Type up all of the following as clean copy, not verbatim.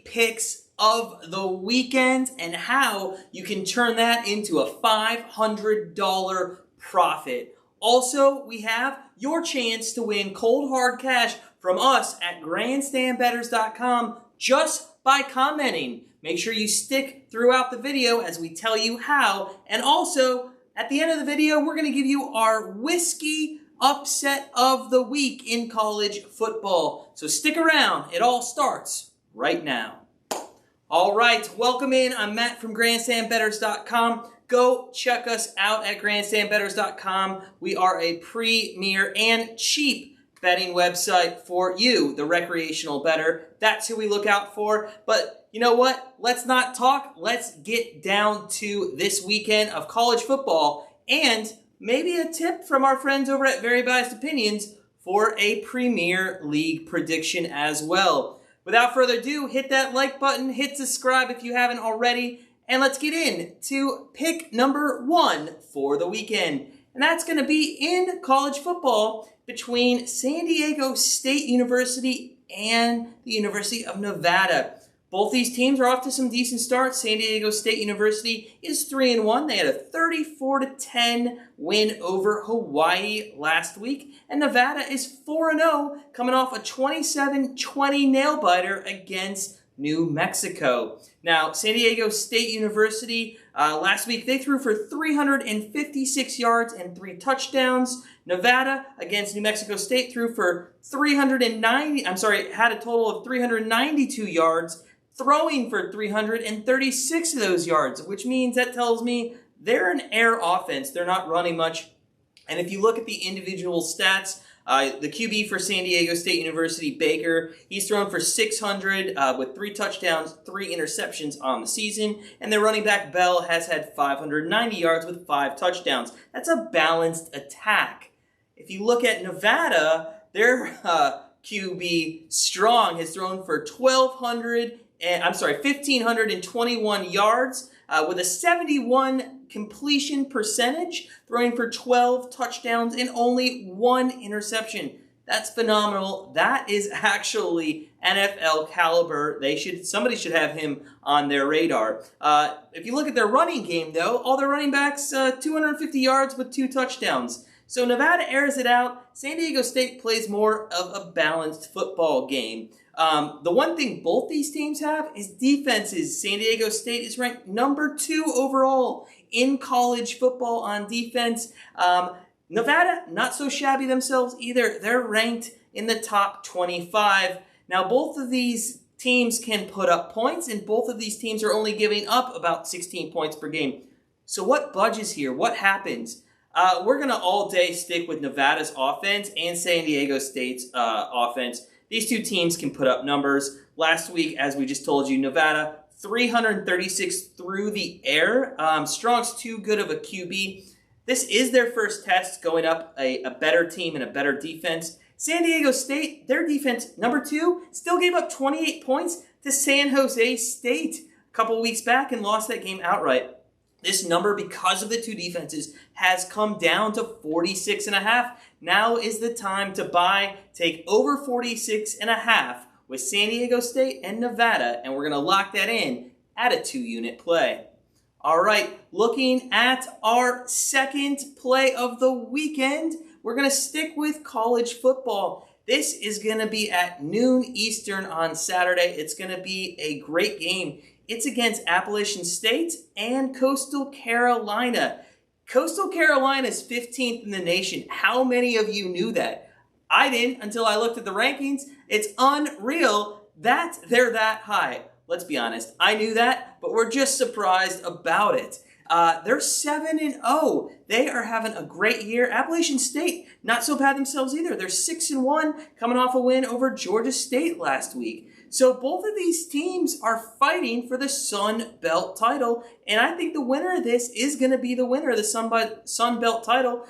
Picks of the weekend and how you can turn that into a $500 profit. Also, we have your chance to win cold hard cash from us at grandstandbettors.com just by commenting. Make sure you stick throughout the video as we tell you how. And also, at the end of the video, we're going to give you our whiskey upset of the week in college football. So stick around. It all starts right now. All right, welcome in. I'm Matt from grandstandbettors.com. Go check us out at grandstandbettors.com. We are a premier and cheap betting website for you, the recreational bettor. That's who we look out for. But you know what? Let's not talk. Let's get down to this weekend of college football and maybe a tip from our friends over at Very Biased Opinions for a Premier League prediction as well. Without further ado, hit that like button, hit subscribe if you haven't already, and let's get in to pick number one for the weekend. And that's going to be in college football between San Diego State University and the University of Nevada. Both these teams are off to some decent starts. San Diego State University is 3-1. They had a 34-10 win over Hawaii last week. And Nevada is 4-0, coming off a 27-20 nail-biter against New Mexico. Now, San Diego State University, last week they threw for 356 yards and 3 touchdowns. Nevada against New Mexico State threw for had a total of 392 yards, throwing for 336 of those yards, which means that tells me they're an air offense. They're not running much. And if you look at the individual stats, the QB for San Diego State University, Baker, he's thrown for 600 with 3 touchdowns, 3 interceptions on the season. And their running back, Bell, has had 590 yards with 5 touchdowns. That's a balanced attack. If you look at Nevada, their QB, Strong, has thrown for 1,521 yards with a 71 completion percentage, throwing for 12 touchdowns and only 1 interception. That's phenomenal. That is actually NFL caliber. Somebody should have him on their radar. If you look at their running game, though, all their running backs, 250 yards with 2 touchdowns. So Nevada airs it out. San Diego State plays more of a balanced football game. The one thing both these teams have is defenses. San Diego State is ranked number 2 overall in college football on defense. Nevada, not so shabby themselves either. They're ranked in the top 25. Now, both of these teams can put up points, and both of these teams are only giving up about 16 points per game. So what budges here? What happens? We're going to all day stick with Nevada's offense and San Diego State's offense. These two teams can put up numbers. Last week, as we just told you, Nevada, 336 through the air. Strong's too good of a QB. This is their first test going up a better team and a better defense. San Diego State, their defense, number 2, still gave up 28 points to San Jose State a couple weeks back and lost that game outright. This number, because of the two defenses, has come down to 46.5. Now is the time to buy. Take over 46.5 with San Diego State and Nevada, and we're going to lock that in at a 2-unit play. All right, looking at our second play of the weekend, we're going to stick with college football. This is going to be at noon Eastern on Saturday. It's going to be a great game. It's against Appalachian State and Coastal Carolina. Coastal Carolina is 15th in the nation. How many of you knew that? I didn't until I looked at the rankings. It's unreal that they're that high. Let's be honest. I knew that, but we're just surprised about it. They're 7-0. They are having a great year. Appalachian State, not so bad themselves either. They're 6-1, coming off a win over Georgia State last week. So both of these teams are fighting for the Sun Belt title, and I think the winner of this is going to be the winner of the Sun Belt title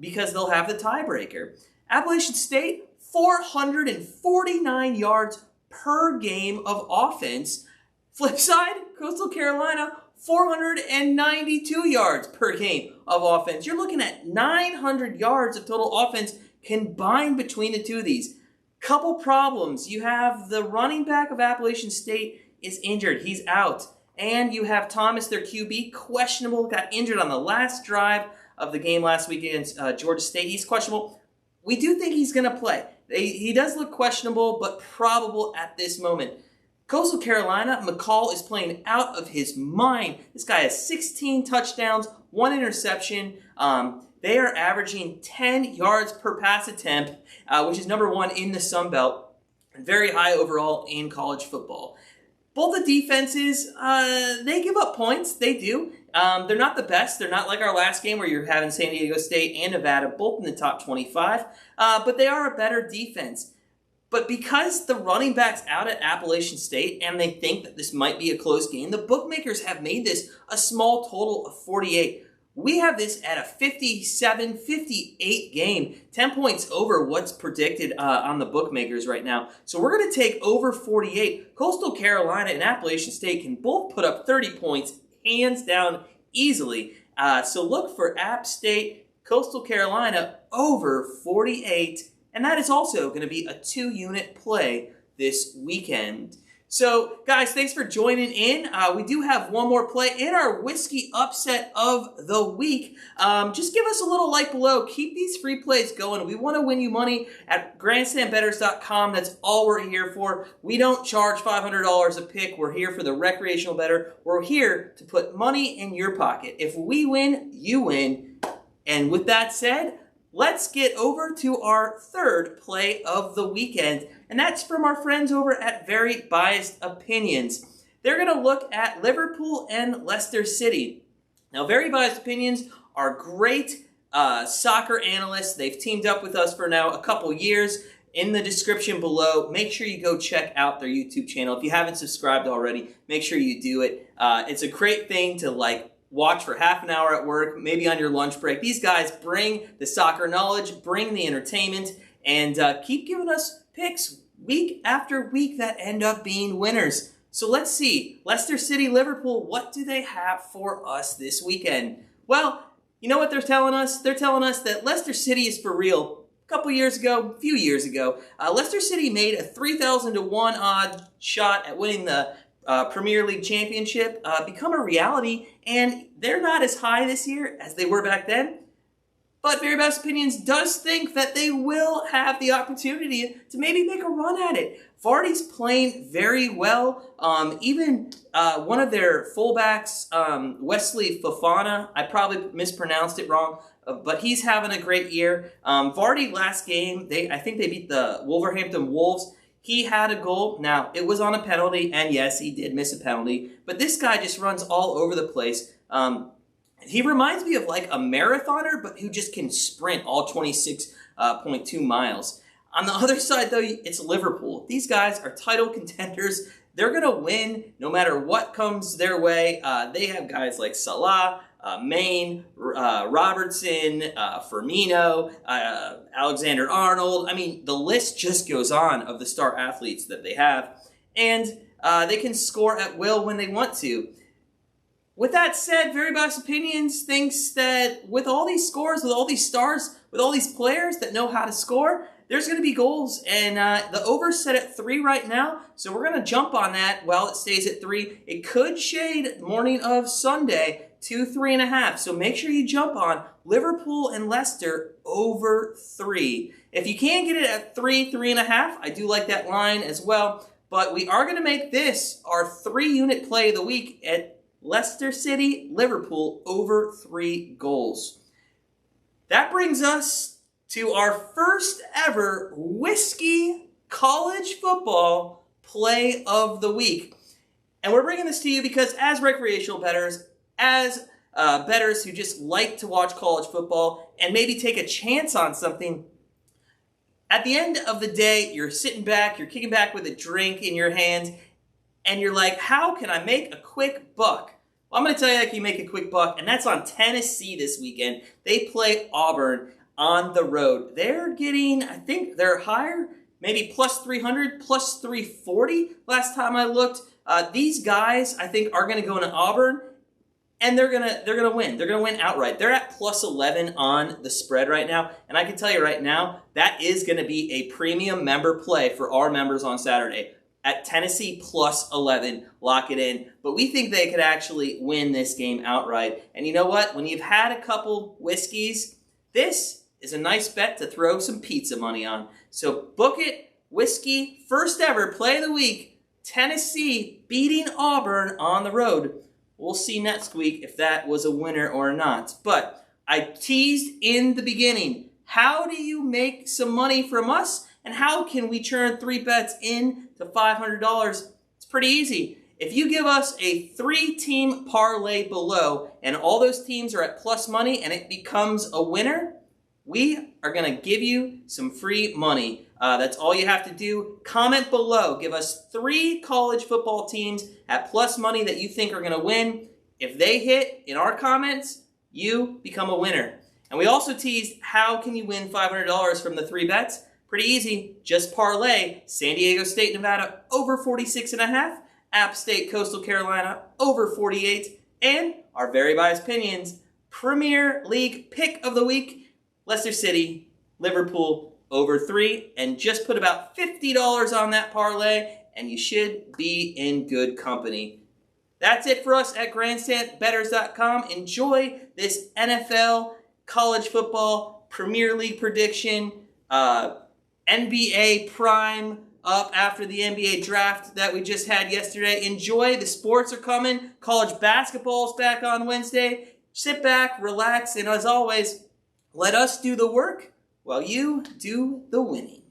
because they'll have the tiebreaker. Appalachian State, 449 yards per game of offense. Flip side, Coastal Carolina, 492 yards per game of offense. You're looking at 900 yards of total offense combined between the two of these. Couple problems. You have the running back of Appalachian State is injured. He's out. And you have Thomas, their QB, questionable, got injured on the last drive of the game last week against Georgia State. He's questionable. We do think he's going to play. He does look questionable, but probable at this moment. Coastal Carolina, McCall is playing out of his mind. This guy has 16 touchdowns, 1 interception. They are averaging 10 yards per pass attempt, which is number 1 in the Sun Belt, and very high overall in college football. Both the defenses, they give up points. They do. They're not the best. They're not like our last game where you're having San Diego State and Nevada both in the top 25, but they are a better defense. But because the running back's out at Appalachian State and they think that this might be a close game, the bookmakers have made this a small total of 48. We have this at a 57-58 game, 10 points over what's predicted on the bookmakers right now. So we're going to take over 48. Coastal Carolina and Appalachian State can both put up 30 points, hands down, easily. So look for App State, Coastal Carolina over 48. And that is also going to be a 2-unit play this weekend. So, guys, thanks for joining in. We do have one more play in our whiskey upset of the week. Just give us a little like below. Keep these free plays going. We want to win you money at grandstandbettors.com. That's all we're here for. We don't charge $500 a pick. We're here for the recreational bettor. We're here to put money in your pocket. If we win, you win. And with that said, let's get over to our third play of the weekend, and that's from our friends over at Very Biased Opinions. They're going to look at Liverpool and Leicester City. Now, Very Biased Opinions are great soccer analysts. They've teamed up with us for now a couple years. In the description below, make sure you go check out their YouTube channel. If you haven't subscribed already, make sure you do it. It's a great thing to watch for half an hour at work, maybe on your lunch break. These guys bring the soccer knowledge, bring the entertainment, and keep giving us picks week after week that end up being winners. So let's see. Leicester City, Liverpool, what do they have for us this weekend? Well, you know what they're telling us? They're telling us that Leicester City is for real. A few years ago, Leicester City made a 3,000 to 1 odd shot at winning the Premier League Championship become a reality, and they're not as high this year as they were back then. But Very Best Opinions does think that they will have the opportunity to maybe make a run at it. Vardy's playing very well. Even one of their fullbacks, Wesley Fofana, I probably mispronounced it wrong, but he's having a great year. Vardy last game, I think they beat the Wolverhampton Wolves. He had a goal. Now, it was on a penalty, and yes, he did miss a penalty. But this guy just runs all over the place. He reminds me of like a marathoner, but who just can sprint all 26.2 miles. On the other side, though, it's Liverpool. These guys are title contenders. They're going to win no matter what comes their way. They have guys like Salah, Mane, Robertson, Firmino, Alexander-Arnold. I mean, the list just goes on of the star athletes that they have. And they can score at will when they want to. With that said, Very Biased Opinions thinks that with all these scores, with all these stars, with all these players that know how to score, there's going to be goals. And the over's set at 3 right now, so we're going to jump on that while it stays at 3. It could shade morning of Sunday to 3.5. So make sure you jump on Liverpool and Leicester over 3. If you can get it at 3.5, I do like that line as well. But we are going to make this our 3-unit play of the week at Leicester City, Liverpool over 3 goals. That brings us to our first ever whiskey college football play of the week. And we're bringing this to you because as recreational bettors, as bettors who just like to watch college football and maybe take a chance on something, at the end of the day, you're sitting back, you're kicking back with a drink in your hand, and you're like, how can I make a quick buck? Well, I'm going to tell you how you can make a quick buck, and that's on Tennessee this weekend. They play Auburn on the road. They're getting, I think they're higher, maybe plus 300, plus 340 last time I looked. These guys, I think, are going to go into Auburn and they're gonna win. They're gonna win outright. They're at plus 11 on the spread right now, and I can tell you right now that is gonna be a premium member play for our members on Saturday. At Tennessee plus 11, lock it in. But we think they could actually win this game outright. And you know what? When you've had a couple whiskeys, this is a nice bet to throw some pizza money on. So book it. Whiskey, first ever play of the week. Tennessee beating Auburn on the road. We'll see next week if that was a winner or not. But I teased in the beginning, how do you make some money from us? And how can we turn 3 bets into $500? It's pretty easy. If you give us a 3-team parlay below and all those teams are at plus money and it becomes a winner, we are going to give you some free money. That's all you have to do. Comment below. Give us 3 college football teams at plus money that you think are going to win. If they hit in our comments, you become a winner. And we also teased how can you win $500 from the 3 bets. Pretty easy. Just parlay San Diego State, Nevada over 46.5, App State, Coastal Carolina over 48, and our very biased opinions, Premier League pick of the week, Leicester City, Liverpool over 3, and just put about $50 on that parlay, and you should be in good company. That's it for us at grandstandbettors.com. Enjoy this NFL, college football, Premier League prediction, NBA Prime up after the NBA draft that we just had yesterday. Enjoy. The sports are coming. College basketball's back on Wednesday. Sit back, relax, and as always, let us do the work while you do the winning.